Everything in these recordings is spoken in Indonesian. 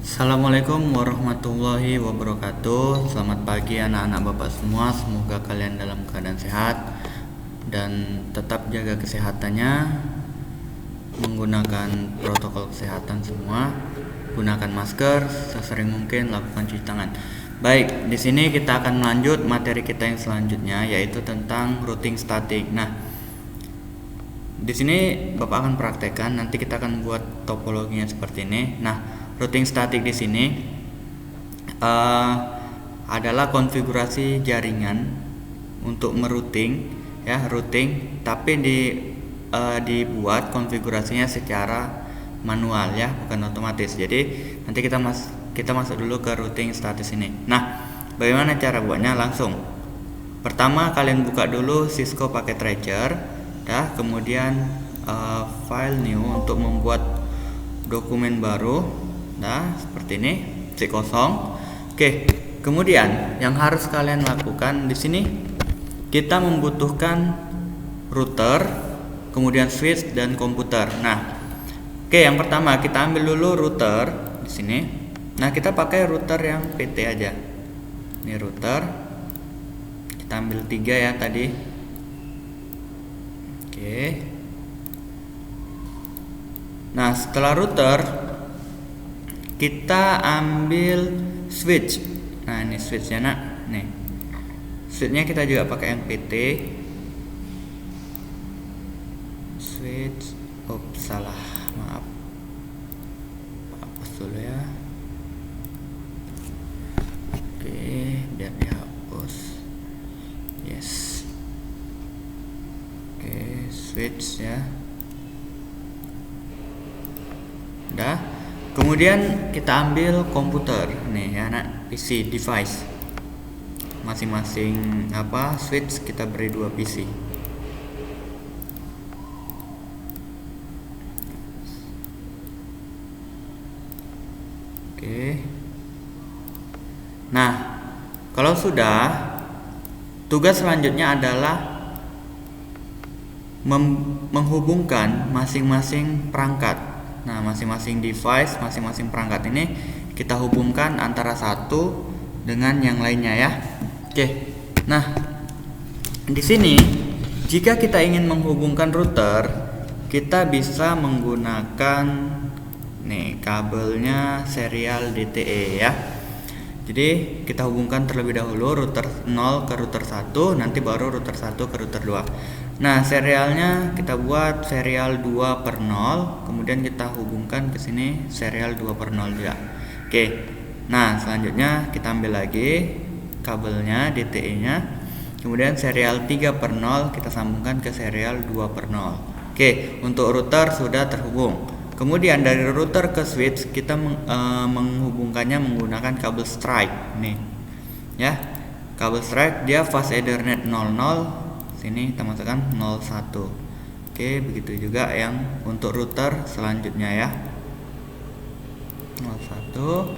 Assalamualaikum warahmatullahi wabarakatuh. Selamat pagi anak-anak bapak semua. Semoga kalian dalam keadaan sehat dan tetap jaga kesehatannya, menggunakan protokol kesehatan semua. Gunakan masker, sesering mungkin lakukan cuci tangan. Baik, di sini kita akan melanjut materi kita yang selanjutnya, yaitu tentang routing statik. Nah, di sini Bapak akan praktekkan, nanti kita akan buat topologinya seperti ini. Nah, routing statik di sini adalah konfigurasi jaringan untuk merouting, ya, routing, tapi dibuat konfigurasinya secara manual, ya, bukan otomatis. Jadi nanti kita masuk dulu ke routing status ini. Nah, bagaimana cara buatnya? Langsung. Pertama, kalian buka dulu Cisco Packet Tracer. Kemudian file new untuk membuat dokumen baru, seperti ini, C kosong. Oke, kemudian yang harus kalian lakukan di sini, kita membutuhkan router, kemudian switch dan komputer. Nah, oke, yang pertama kita ambil dulu router di sini. Nah, kita pakai router yang PT aja. Ini router, kita ambil 3 ya tadi. Oke. Nah, setelah router kita ambil switch. Nah, ini switchnya, nak. Nih. Switchnya kita juga pakai yang PT. Switch. Salah. Maaf. Hapus dulu ya. Oke, biar dihapus. Yes. Switch ya. Udah. Kemudian kita ambil komputer nih ya, nak, PC device. Masing-masing switch kita beri 2 PC. Oke. Nah, kalau sudah, tugas selanjutnya adalah menghubungkan masing-masing perangkat. Nah, masing-masing device, masing-masing perangkat ini kita hubungkan antara satu dengan yang lainnya ya. Oke. Nah, di sini jika kita ingin menghubungkan router, kita bisa menggunakan kabelnya serial DTE ya. Jadi kita hubungkan terlebih dahulu router 0 ke router 1, nanti baru router 1 ke router 2. Nah, serialnya kita buat serial 2/0, kemudian kita hubungkan ke sini serial 2/0 juga. Oke. Nah, selanjutnya kita ambil lagi kabelnya DTE-nya. Kemudian serial 3/0 kita sambungkan ke serial 2/0. Oke, untuk router sudah terhubung. Kemudian dari router ke switch kita menghubungkannya menggunakan kabel strike nih. Ya. Kabel strike dia fast Ethernet 00. Sini kita masukkan 01. Oke, begitu juga yang untuk router selanjutnya ya. 01.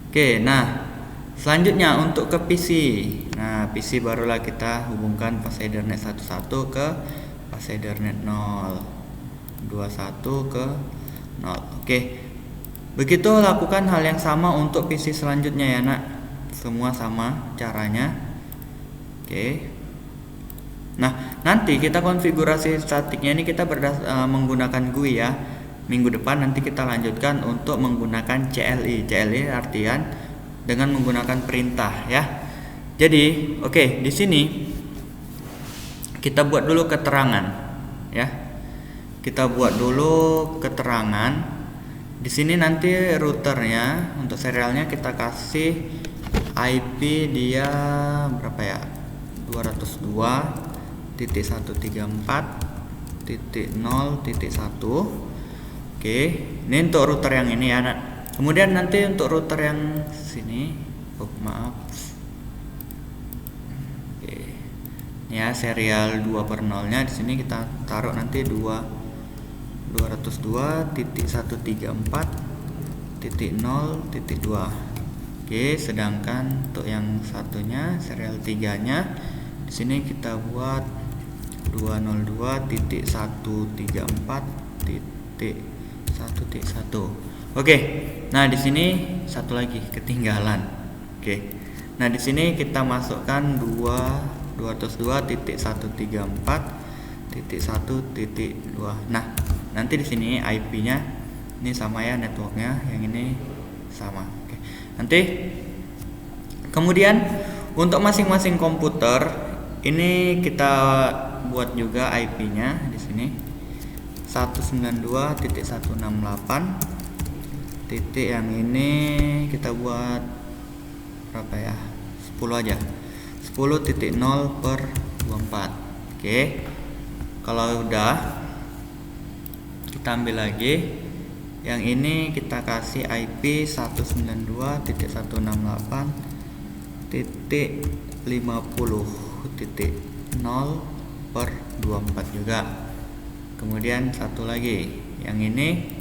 Oke, nah selanjutnya untuk ke PC. Nah, PC barulah kita hubungkan fast Ethernet 11 ke fast Ethernet 0, 21 ke 0. Oke. Begitu lakukan hal yang sama untuk PC selanjutnya ya, nak. Semua sama caranya. Oke. Nah, nanti kita konfigurasi statiknya ini kita menggunakan GUI ya. Minggu depan nanti kita lanjutkan untuk menggunakan CLI. CLI artian dengan menggunakan perintah ya. Jadi, oke, di sini kita buat dulu keterangan ya. Kita buat dulu keterangan. Di sini nanti routernya untuk serialnya kita kasih IP dia berapa ya? 202.134.0.1. Oke, ini untuk router yang ini ya, nak. Kemudian nanti untuk router yang sini, maaf. Oke. Ya, serial 2/0-nya di sini kita taruh nanti 202.134.0.2. Oke, sedangkan untuk yang satunya serial 3-nya di sini kita buat 202.134.0.2 1.1. Oke. Nah, di sini satu lagi ketinggalan. Oke. Nah, di sini kita masukkan 202.134.1.2. Nah, nanti di sini IP-nya ini sama ya, networknya yang ini sama. Oke. Nanti kemudian untuk masing-masing komputer ini kita buat juga IP-nya di sini 192.168. titik yang ini kita buat berapa ya? 10 aja. 10.0/24. Oke. Kalau udah kita ambil lagi yang ini, kita kasih IP 192.168.50.0/24 juga. Kemudian satu lagi, yang ini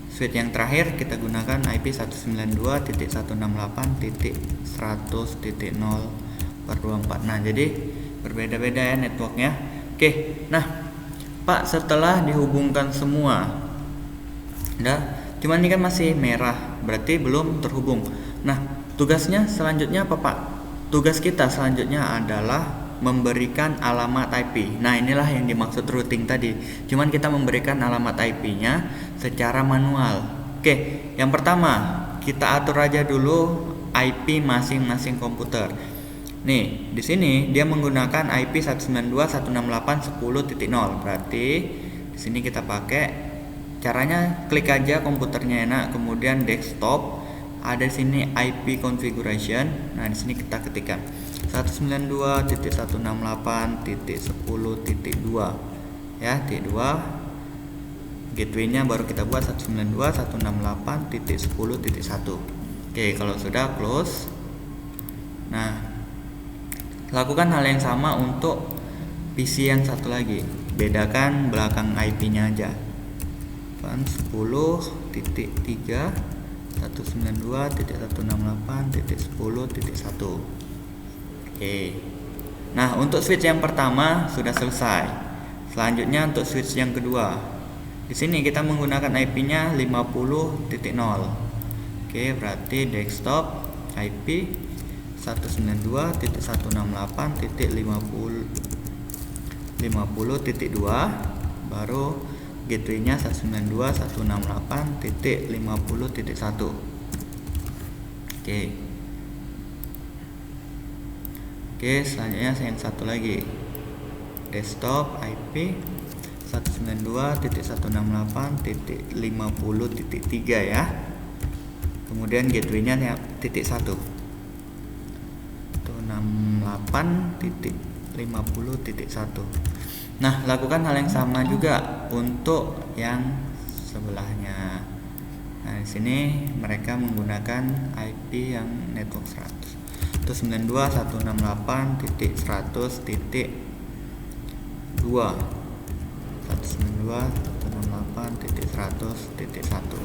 switch yang terakhir kita gunakan IP 192.168.100.0/24. Nah, jadi berbeda-beda ya networknya. Oke, nah Pak, setelah dihubungkan semua, cuman ini kan masih merah, berarti belum terhubung. Nah, tugasnya selanjutnya apa Pak? Tugas kita selanjutnya adalah memberikan alamat IP. Nah, inilah yang dimaksud routing tadi. Cuman kita memberikan alamat IP-nya secara manual. Oke, yang pertama kita atur aja dulu IP masing-masing komputer. Nih, di sini dia menggunakan IP 192.168.10.0. Berarti di sini kita pakai, caranya klik aja komputernya enak, kemudian desktop, ada di sini IP configuration. Nah, di sini kita ketikkan 192.168.10.2 ya, T2. Gateway-nya baru kita buat 192.168.10.1. Oke, kalau sudah close. Nah, lakukan hal yang sama untuk PC yang satu lagi. Bedakan belakang IP-nya aja. 10.3 192.168.10.1. Oke. Nah, untuk switch yang pertama sudah selesai. Selanjutnya untuk switch yang kedua. Di sini kita menggunakan IP-nya 50.0. Oke, berarti desktop IP 192.168.50.2, baru gateway-nya 192.168.50.1. Oke, selanjutnya yang satu lagi, desktop IP 192.168.50.3 ya. Kemudian gateway-nya titik 1 168.50.1. Nah, lakukan hal yang sama juga untuk yang sebelahnya. Nah, di sini mereka menggunakan IP yang network 100. 192.168.100.2. 192.168.100.1.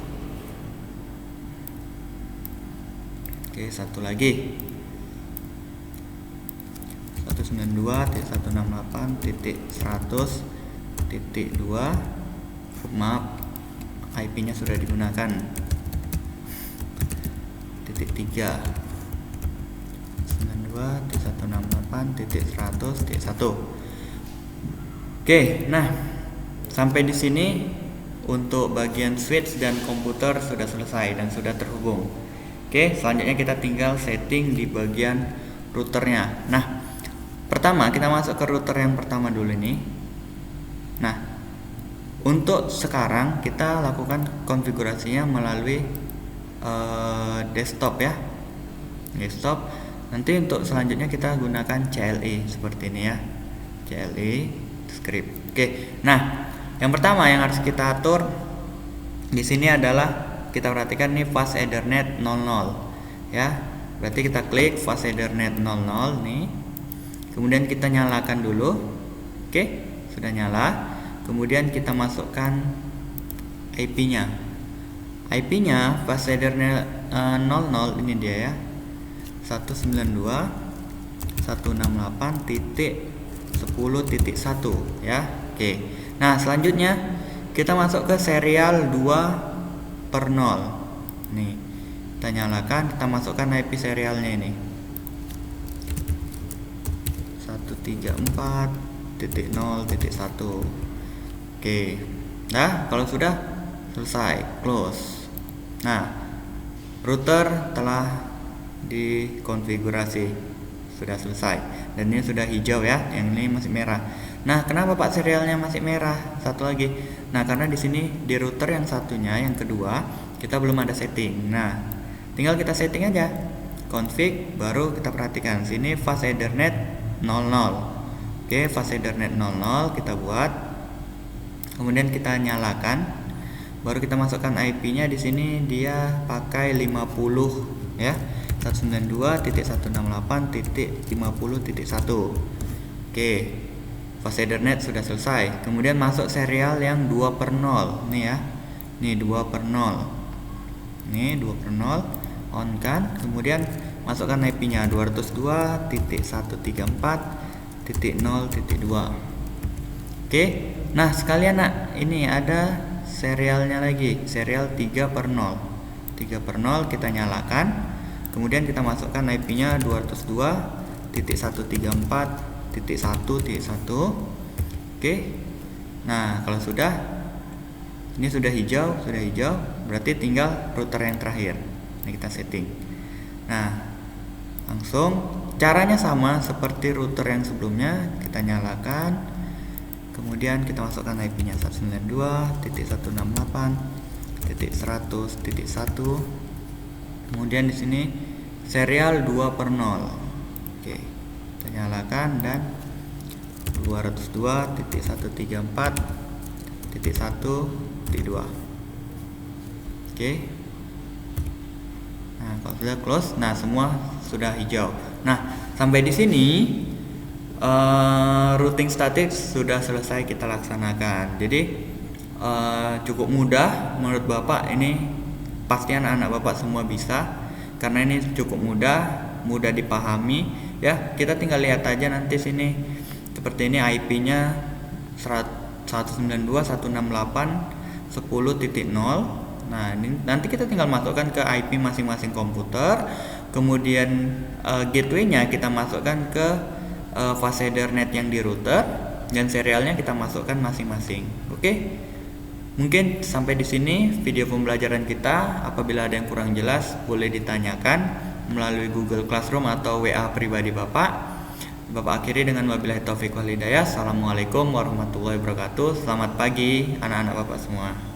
Oke, satu lagi 192.168.100.2. Maaf, IP-nya sudah digunakan. Titik 3 192.168.100.1. Oke, nah sampai di sini untuk bagian switch dan komputer sudah selesai dan sudah terhubung. Oke, selanjutnya kita tinggal setting di bagian routernya. Nah, pertama kita masuk ke router yang pertama dulu ini. Nah, untuk sekarang kita lakukan konfigurasinya melalui desktop ya, desktop. Nanti untuk selanjutnya kita gunakan CLI seperti ini ya, CLI script. Oke, nah yang pertama yang harus kita atur di sini adalah, kita perhatikan nih fast Ethernet 00 ya. Berarti kita klik fast Ethernet 00 nih. Kemudian kita nyalakan dulu. Oke, sudah nyala. Kemudian kita masukkan IP-nya. IP-nya fast Ethernet 00 ini dia ya. 192.168.10.1 ya. Oke. Nah, selanjutnya kita masuk ke serial 2 per 0. Nih, kita nyalakan, kita masukkan IP serialnya ini 134.0.1. Oke. Nah, kalau sudah selesai, close. Nah, router telah dikonfigurasi, sudah selesai. Dan ini sudah hijau ya, yang ini masih merah. Nah, kenapa Pak serialnya masih merah? Satu lagi. Nah, karena di sini di router yang satunya, yang kedua, kita belum ada setting. Nah, tinggal kita setting aja. Config, baru kita perhatikan sini fast Ethernet 00. Oke, fast Ethernet 00 kita buat. Kemudian kita nyalakan. Baru kita masukkan IP-nya di sini dia pakai 50 ya. 192.168.50.1. Oke. Fast Ethernet sudah selesai. Kemudian masuk serial yang 2 per 0 nih ya. Nih 2 per 0. Nih 2 per 0 on kan. Kemudian masukkan IP-nya 202.134.0.2. Oke. Nah, sekalian nak, ini ada serialnya lagi, serial 3 per 0. 3 per 0 kita nyalakan. Kemudian kita masukkan IP-nya 202.134.1.1. Oke. Nah, kalau sudah, ini sudah hijau, berarti tinggal router yang terakhir. Ini kita setting. Nah, langsung caranya sama seperti router yang sebelumnya, kita nyalakan. Kemudian kita masukkan IP-nya 192.168.100.1. Kemudian di sini serial 2 per 0. Oke, kita nyalakan dan 202.134.1.2. Oke. Nah, kalau sudah close, nah semua sudah hijau. Nah, sampai di sini routing statik sudah selesai kita laksanakan. Jadi cukup mudah menurut Bapak, ini pasti anak-anak Bapak semua bisa, karena ini cukup mudah dipahami ya. Kita tinggal lihat aja nanti sini seperti ini IP-nya 192.168.10.0. Nah, ini nanti kita tinggal masukkan ke IP masing-masing komputer. Kemudian gateway-nya kita masukkan ke fast Ethernet yang di router, dan serialnya kita masukkan masing-masing. Oke. Mungkin sampai di sini video pembelajaran kita. Apabila ada yang kurang jelas, boleh ditanyakan melalui Google Classroom atau WA pribadi Bapak. Bapak akhiri dengan wabillahi taufiq wal hidayah. Assalamualaikum warahmatullahi wabarakatuh. Selamat pagi anak-anak Bapak semua.